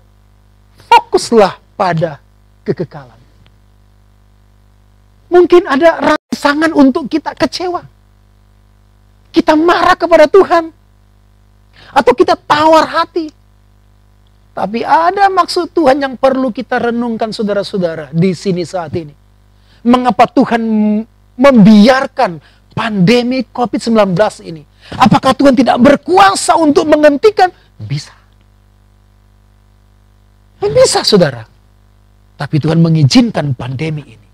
[SPEAKER 4] fokuslah pada kekekalan. Mungkin ada rangsangan untuk kita kecewa. Kita marah kepada Tuhan. Atau kita tawar hati. Tapi ada maksud Tuhan yang perlu kita renungkan, saudara-saudara, di sini saat ini. Mengapa Tuhan membiarkan pandemi COVID-19 ini? Apakah Tuhan tidak berkuasa untuk menghentikan? Bisa. Bisa, saudara. Tapi Tuhan mengizinkan pandemi ini.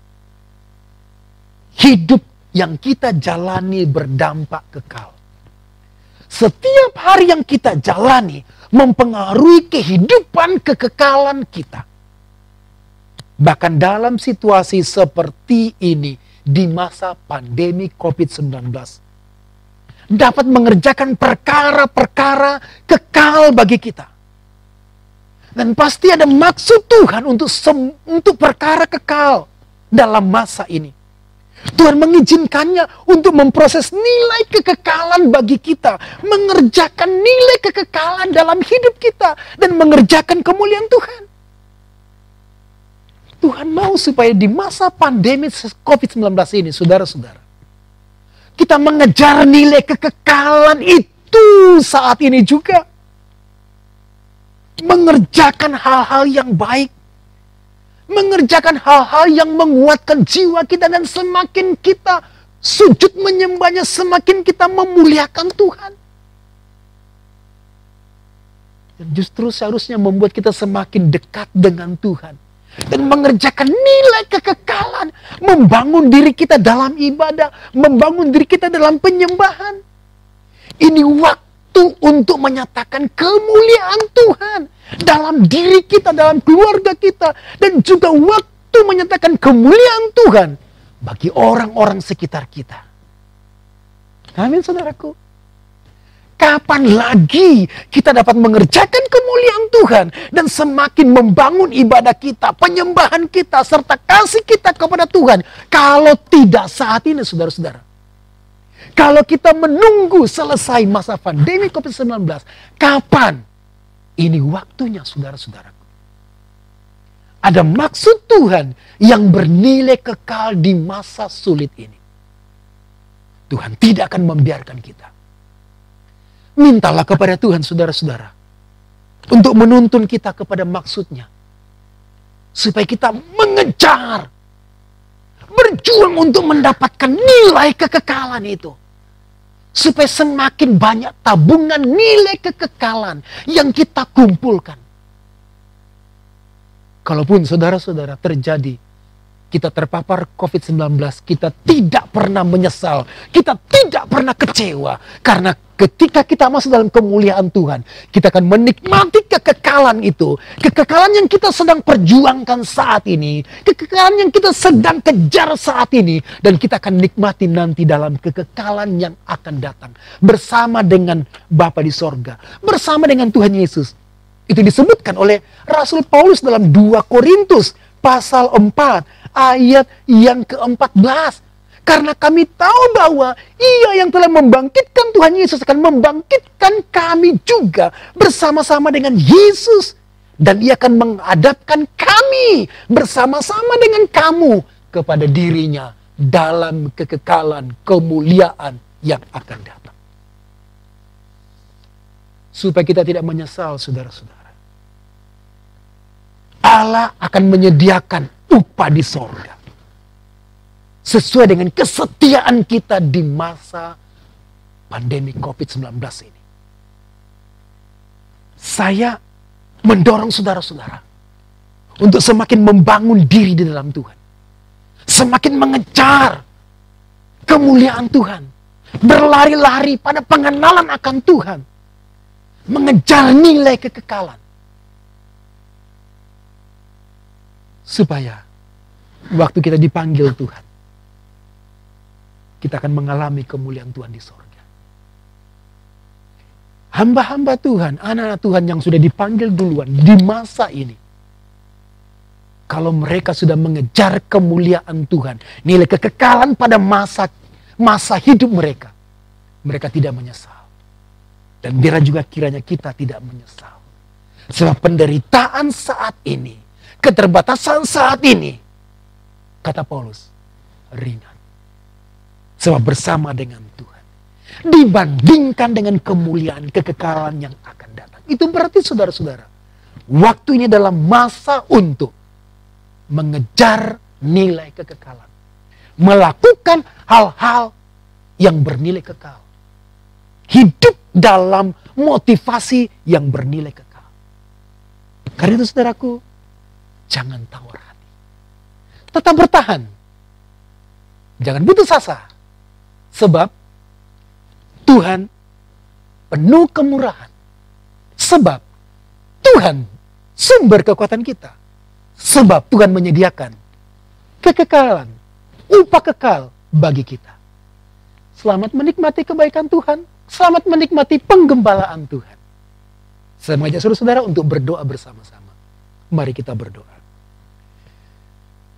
[SPEAKER 4] Hidup yang kita jalani berdampak kekal. Setiap hari yang kita jalani mempengaruhi kehidupan kekekalan kita. Bahkan dalam situasi seperti ini, di masa pandemi COVID-19, dapat mengerjakan perkara-perkara kekal bagi kita. Dan pasti ada maksud Tuhan untuk perkara kekal dalam masa ini. Tuhan mengizinkannya untuk memproses nilai kekekalan bagi kita. Mengerjakan nilai kekekalan dalam hidup kita. Dan mengerjakan kemuliaan Tuhan. Tuhan mau supaya di masa pandemi COVID-19 ini, saudara-saudara, kita mengejar nilai kekekalan itu saat ini juga. Mengerjakan hal-hal yang baik. Mengerjakan hal-hal yang menguatkan jiwa kita. Dan semakin kita sujud menyembahnya, semakin kita memuliakan Tuhan. Dan justru seharusnya membuat kita semakin dekat dengan Tuhan. Dan mengerjakan nilai kekekalan. Membangun diri kita dalam ibadah. Membangun diri kita dalam penyembahan. Ini waktu untuk menyatakan kemuliaan Tuhan dalam diri kita, dalam keluarga kita, dan juga waktu menyatakan kemuliaan Tuhan bagi orang-orang sekitar kita. Amin, saudaraku. Kapan lagi kita dapat mengerjakan kemuliaan Tuhan dan semakin membangun ibadah kita, penyembahan kita, serta kasih kita kepada Tuhan, kalau tidak saat ini, saudara-saudara? Kalau kita menunggu selesai masa pandemi COVID-19, kapan? Ini waktunya, saudara-saudaraku. Ada maksud Tuhan yang bernilai kekal di masa sulit ini. Tuhan tidak akan membiarkan kita. Mintalah kepada Tuhan, saudara-saudara, untuk menuntun kita kepada maksudnya. Supaya kita mengejar, berjuang untuk mendapatkan nilai kekekalan itu. Supaya semakin banyak tabungan nilai kekekalan yang kita kumpulkan. Kalaupun saudara-saudara terjadi, kita terpapar COVID-19, kita tidak pernah menyesal, kita tidak pernah kecewa. Karena ketika kita masuk dalam kemuliaan Tuhan, kita akan menikmati kekekalan itu. Kekekalan yang kita sedang perjuangkan saat ini. Kekekalan yang kita sedang kejar saat ini. Dan kita akan nikmati nanti dalam kekekalan yang akan datang. Bersama dengan Bapa di sorga. Bersama dengan Tuhan Yesus. Itu disebutkan oleh Rasul Paulus dalam 2 Korintus pasal 4 ayat yang ke-14. Karena kami tahu bahwa Ia yang telah membangkitkan Tuhan Yesus akan membangkitkan kami juga bersama-sama dengan Yesus. Dan Ia akan menghadapkan kami bersama-sama dengan kamu kepada dirinya dalam kekekalan kemuliaan yang akan datang. Supaya kita tidak menyesal, saudara-saudara. Allah akan menyediakan upah di sorga. Sesuai dengan kesetiaan kita di masa pandemi COVID-19 ini. Saya mendorong saudara-saudara untuk semakin membangun diri di dalam Tuhan. Semakin mengejar kemuliaan Tuhan. Berlari-lari pada pengenalan akan Tuhan. Mengejar nilai kekekalan. Supaya waktu kita dipanggil Tuhan, kita akan mengalami kemuliaan Tuhan di sorga. Hamba-hamba Tuhan, anak-anak Tuhan yang sudah dipanggil duluan di masa ini. Kalau mereka sudah mengejar kemuliaan Tuhan, nilai kekekalan pada masa hidup mereka, mereka tidak menyesal. Dan biar juga kiranya kita tidak menyesal. Sebab penderitaan saat ini, keterbatasan saat ini, kata Paulus, ringan. Sebab bersama dengan Tuhan. Dibandingkan dengan kemuliaan kekekalan yang akan datang. Itu berarti saudara-saudara, waktu ini adalah masa untuk mengejar nilai kekekalan. Melakukan hal-hal yang bernilai kekal. Hidup dalam motivasi yang bernilai kekal. Karena itu saudaraku, jangan tawar hati. Tetap bertahan. Jangan putus asa. Sebab Tuhan penuh kemurahan. Sebab Tuhan sumber kekuatan kita. Sebab Tuhan menyediakan kekekalan, upah kekal bagi kita. Selamat menikmati kebaikan Tuhan. Selamat menikmati penggembalaan Tuhan. Saya mengajak saudara-saudara untuk berdoa bersama-sama. Mari kita berdoa.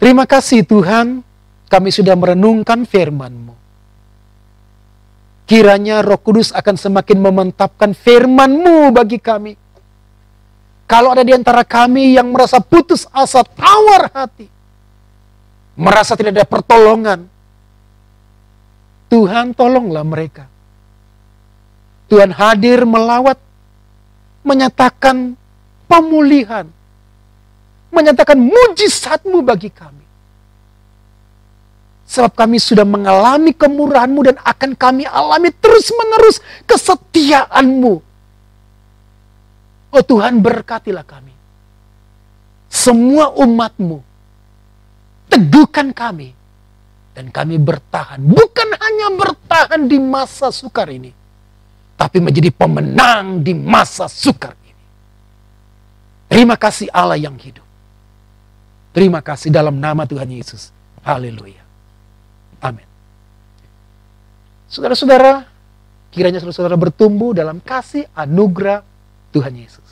[SPEAKER 4] Terima kasih Tuhan, kami sudah merenungkan firman-Mu. Kiranya Roh Kudus akan semakin mementapkan firman-Mu bagi kami. Kalau ada di antara kami yang merasa putus asa, tawar hati, merasa tidak ada pertolongan, Tuhan tolonglah mereka. Tuhan hadir melawat, menyatakan pemulihan, menyatakan mujizat-Mu bagi kami. Sebab kami sudah mengalami kemurahan-Mu dan akan kami alami terus-menerus kesetiaan-Mu. Oh Tuhan, berkatilah kami. Semua umat-Mu, teguhkan kami. Dan kami bertahan, bukan hanya bertahan di masa sukar ini, tapi menjadi pemenang di masa sukar ini. Terima kasih Allah yang hidup. Terima kasih dalam nama Tuhan Yesus. Haleluya. Amin. Saudara-saudara, kiranya saudara-saudara bertumbuh dalam kasih anugerah Tuhan Yesus.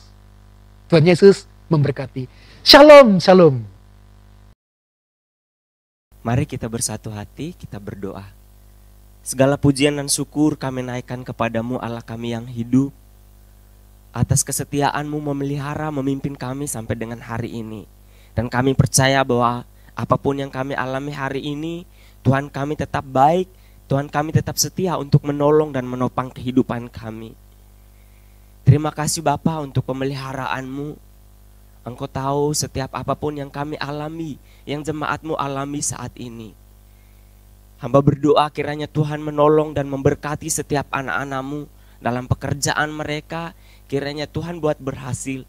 [SPEAKER 4] Tuhan Yesus memberkati. Shalom, shalom.
[SPEAKER 5] Mari kita bersatu hati, kita berdoa. Segala pujian dan syukur kami naikkan kepadamu Allah kami yang hidup. Atas kesetiaan-Mu memelihara, memimpin kami sampai dengan hari ini. Dan kami percaya bahwa apapun yang kami alami hari ini, Tuhan kami tetap baik, Tuhan kami tetap setia untuk menolong dan menopang kehidupan kami. Terima kasih Bapa untuk pemeliharaan-Mu. Engkau tahu setiap apapun yang kami alami, yang jemaat-Mu alami saat ini. Hamba berdoa kiranya Tuhan menolong dan memberkati setiap anak-anak-Mu dalam pekerjaan mereka. Kiranya Tuhan buat berhasil.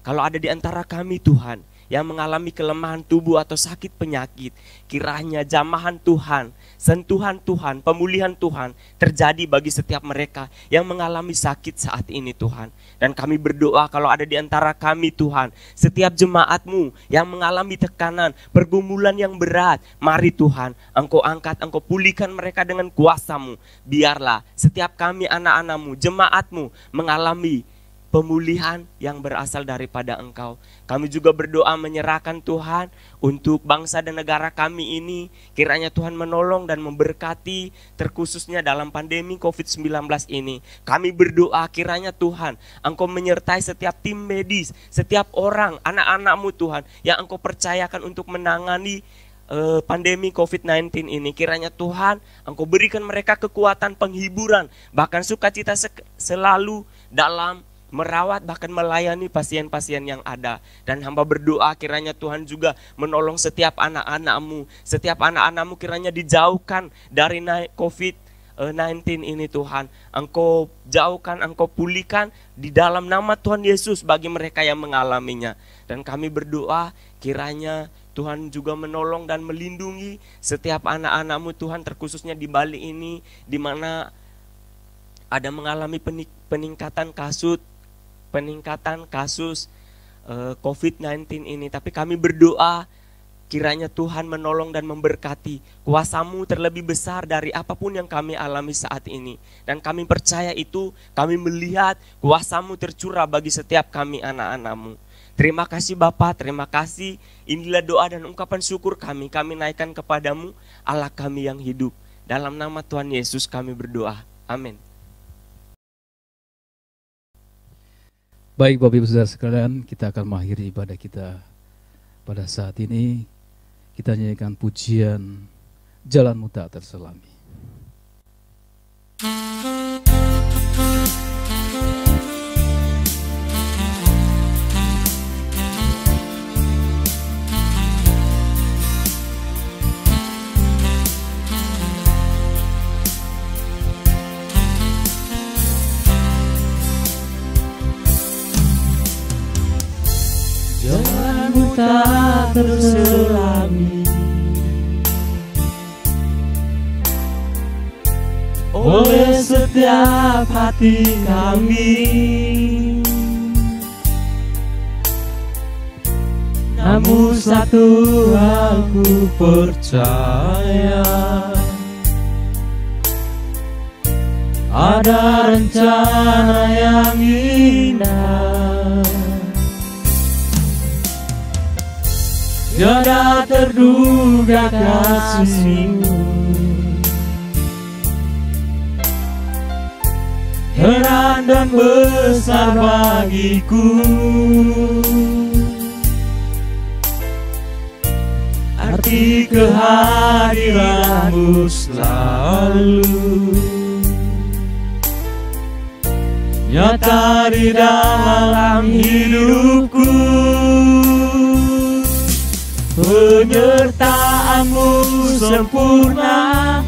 [SPEAKER 5] Kalau ada di antara kami Tuhan yang mengalami kelemahan tubuh atau sakit penyakit, kiranya jamahan Tuhan, sentuhan Tuhan, pemulihan Tuhan terjadi bagi setiap mereka yang mengalami sakit saat ini Tuhan. Dan kami berdoa kalau ada di antara kami Tuhan, setiap jemaat-Mu yang mengalami tekanan, pergumulan yang berat, mari Tuhan, Engkau angkat, Engkau pulihkan mereka dengan kuasa-Mu. Biarlah setiap kami anak-anak-Mu, jemaat-Mu mengalami pemulihan yang berasal daripada Engkau. Kami juga berdoa menyerahkan Tuhan untuk bangsa dan negara kami ini. Kiranya Tuhan menolong dan memberkati, terkhususnya dalam pandemi COVID-19 ini. Kami berdoa kiranya Tuhan Engkau menyertai setiap tim medis, setiap orang, anak-anak-Mu Tuhan yang Engkau percayakan untuk menangani pandemi COVID-19 ini. Kiranya Tuhan Engkau berikan mereka kekuatan penghiburan, bahkan sukacita selalu dalam merawat bahkan melayani pasien-pasien yang ada. Dan hamba berdoa kiranya Tuhan juga menolong setiap anak-anak-Mu. Setiap anak-anak-Mu kiranya dijauhkan dari COVID-19 ini Tuhan. Engkau jauhkan, Engkau pulihkan di dalam nama Tuhan Yesus bagi mereka yang mengalaminya. Dan kami berdoa kiranya Tuhan juga menolong dan melindungi setiap anak-anak-Mu Tuhan, terkhususnya di Bali ini, di mana ada mengalami peningkatan kasus COVID-19 ini. Tapi kami berdoa kiranya Tuhan menolong dan memberkati. Kuasa-Mu terlebih besar dari apapun yang kami alami saat ini. Dan kami percaya itu, kami melihat kuasa-Mu tercurah bagi setiap kami anak-anak-Mu. Terima kasih Bapa, terima kasih. Inilah doa dan ungkapan syukur kami naikkan kepadamu, Allah kami yang hidup. Dalam nama Tuhan Yesus kami berdoa. Amin.
[SPEAKER 1] Baik Bapak Ibu Saudara sekalian, kita akan mengakhiri ibadah kita pada saat ini. Kita nyanyikan pujian Jalan-Mu Tak Terselami.
[SPEAKER 2] Jalan-Mu tak terselami oleh setiap hati kami.
[SPEAKER 3] Namun satu hal ku percaya, ada rencana yang indah, tiada terduga kasih-Mu, heran dan besar bagiku. Arti kehadiran-Mu selalu nyata di dalam hidupku. Penyertaan-Mu sempurna,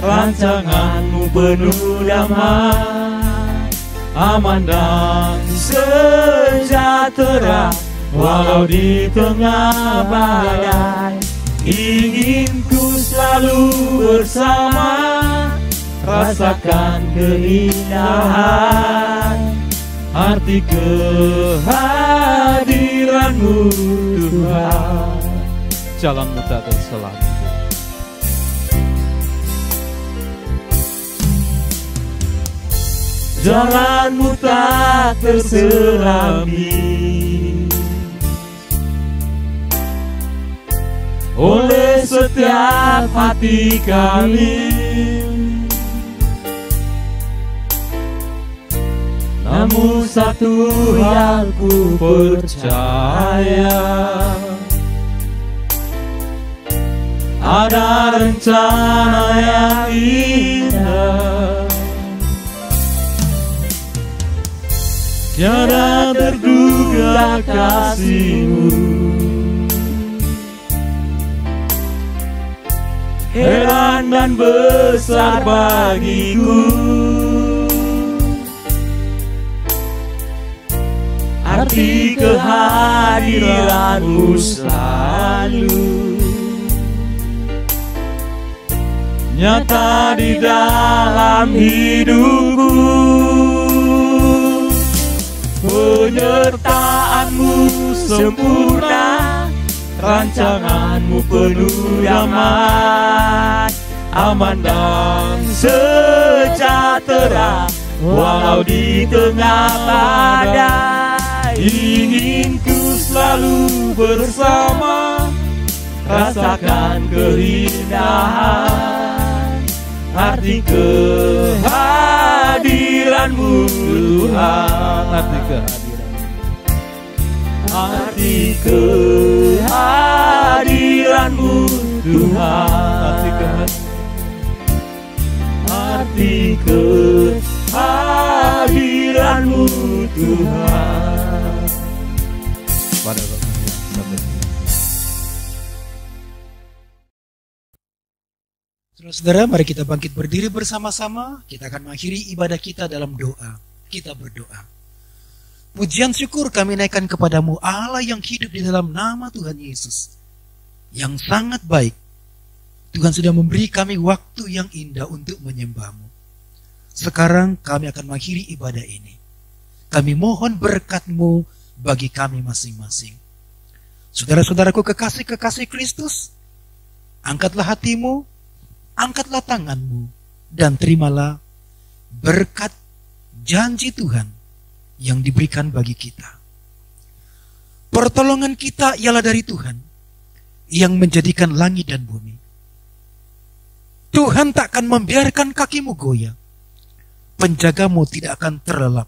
[SPEAKER 3] rancangan-Mu penuh damai, aman dan sejahtera walau di tengah badai. Ingin ku selalu bersama, rasakan keindahan arti kehadiran-Mu Tuhan.
[SPEAKER 1] Jalan-Mu tak terselam.
[SPEAKER 3] Jalan-Mu tak terselami, oleh setiap hati kami. Namun satu hal ku percaya, ada rencana yang indah, tiada terduga kasih-Mu, heran dan besar bagiku. Arti kehadiran-Mu selalu nyata di dalam hidupku. Penyertaan-Mu sempurna, rancangan-Mu penuh damai, aman dan sejahtera walau di tengah badai. Ingin ku selalu bersama, rasakan keindahan arti kehadiran-Mu Tuhan. Arti kehadiran-Mu Tuhan. Arti kehadiran-Mu Tuhan.
[SPEAKER 1] Pada waktu yang sampai.
[SPEAKER 4] Saudara-saudara, mari kita bangkit berdiri bersama-sama. Kita akan mengakhiri ibadah kita dalam doa. Kita berdoa. Pujian syukur kami naikkan kepadamu, Allah yang hidup di dalam nama Tuhan Yesus, yang sangat baik. Tuhan sudah memberi kami waktu yang indah untuk menyembah-Mu. Sekarang kami akan mengakhiri ibadah ini. Kami mohon berkat-Mu bagi kami masing-masing. Saudara-saudaraku kekasih-kekasih Kristus, angkatlah hatimu, angkatlah tanganmu, dan terimalah berkat janji Tuhan yang diberikan bagi kita. Pertolongan kita ialah dari Tuhan yang menjadikan langit dan bumi. Tuhan tak akan membiarkan kakimu goyah. Penjagamu tidak akan terlelap.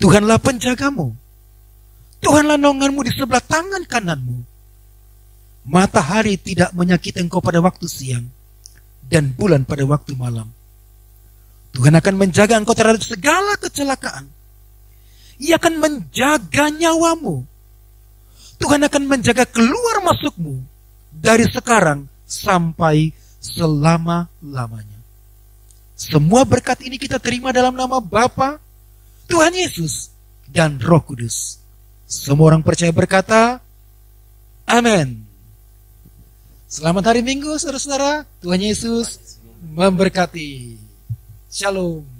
[SPEAKER 4] Tuhanlah penjagamu. Tuhanlah naunganmu di sebelah tangan kananmu. Matahari tidak menyakiti engkau pada waktu siang, dan bulan pada waktu malam. Tuhan akan menjaga engkau terhadap segala kecelakaan. Ia akan menjaga nyawamu. Tuhan akan menjaga keluar masukmu dari sekarang sampai selama-lamanya. Semua berkat ini kita terima dalam nama Bapa, Tuhan Yesus, dan Roh Kudus. Semua orang percaya berkata, amin. Selamat hari Minggu, saudara-saudara. Tuhan Yesus memberkati. Shalom.